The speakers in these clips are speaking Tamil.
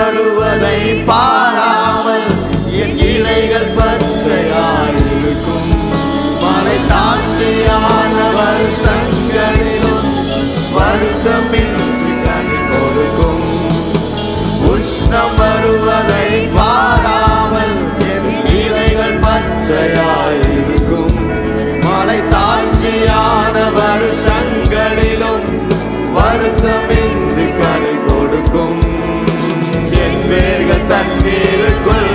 வருவதை பாராமல் என் இலைகள் பச்சையாயிருக்கும். மலை தாட்சியானவர் சங்கரிலும் வருத்தமின்றி கனி கொடுக்கும். உஷ்ணம் வருவதை பாராமல் என் இலைகள் பச்சையாயிருக்கும். மலை தாட்சியானவர் சங்கரிலும் வருத்தமின்றி கனி கொடுக்கும். என் வேர்கள் தண்ணீருக்குள்,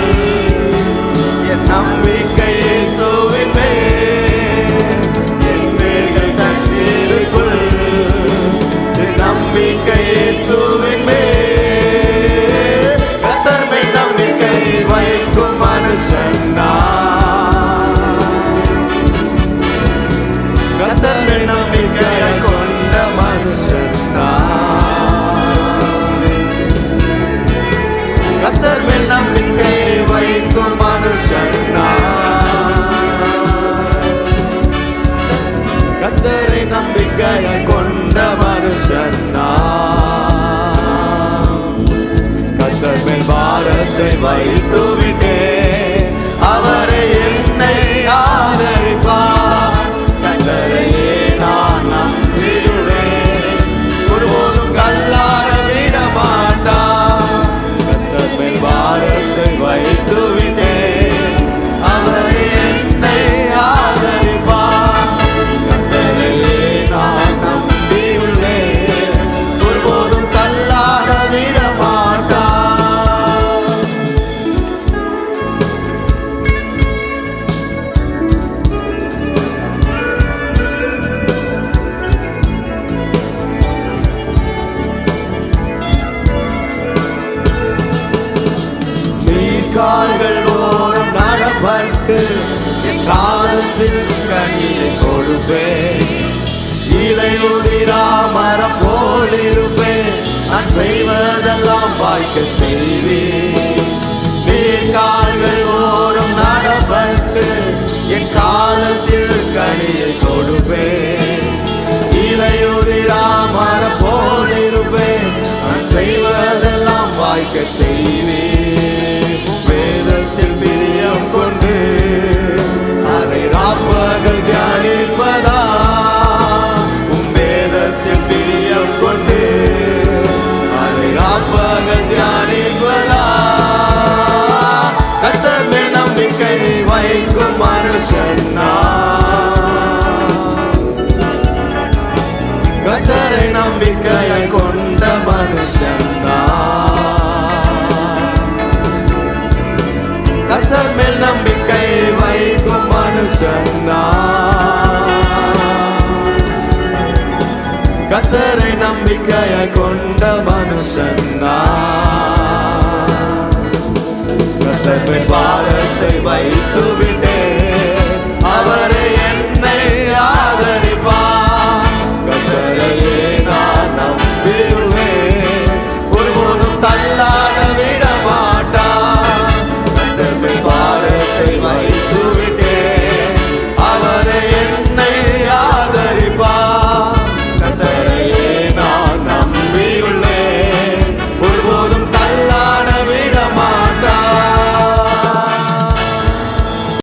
என் நம்பிக்கை இயேசுவின் மேல். என் வேர்கள் தண்ணீருக்குள், என் நம்பிக்கை இயேசுவின் மேல். கர்த்தர் மேல் நம்பிக்கை வைக்கும் மனுஷன் நான். கர்த்தர் மேல் நம்பிக்கை கொண்ட மனுஷன் நான். கர்த்தர் மேல் நம்பிக்கை வைக்கும் மனுஷன் நான். கர்த்தரை நம்பிக்கையை கொண்ட மனுஷன் நான். கர்த்தர் மேல் பாரத்தை வைத்து விட்டேன், அவரை என்னை ஆதரிப்பார். கர்த்தரையே நான் நம்பியுள்ளேன், ஒருபோதும் கல்லார விட மாட்டார். கர்த்தர் மேல் பாரத்தை வைத்து விட்டேன், அவரை என்னை ஆதரிப்பார். கர்த்தரையே நான் நம்பியுள்ளேன், ஒருபோதும் கல்லார விட மாட்டார். கால்கள் ஓரம் நடப்பட்டு என் காலத்தில் கனியை கொடுப்பேன். இலையுதிரா மரம் போல் இருப்பேன், நான் செய்வதெல்லாம் வாய்க்க செய்வேன். நீர் கால்கள் ஓரம் நடப்பட்டு என் காலத்தில் கனியை கொடுப்பேன். இலையுதிரா மரம் போல் இருப்பேன், நான் செய்வதெல்லாம் வாய்க்க செய்வேன். வேதத்தில் பிரியம் கொண்டு அதை ராப்பகல் தியானிப்பதா. வேதத்தில் பிரியம் கொண்டு அதை ராப்பகல் தியானிப்பதா. கர்த்தர் மேல் நம்பிக்கை வைக்கும் மனுஷன் நான். கர்த்தரை நம்பிக்கையை கொண்ட மனுஷன் நான். கர்த்தர் மேல் நம்பிக்கை வைக்கும் மனுஷன் நான். கர்த்தரை நம்பிக்கையை கொண்ட மனுஷன் நான். கர்த்தர் மேல் பாரத்தை வைத்து விட்டேன், அவரை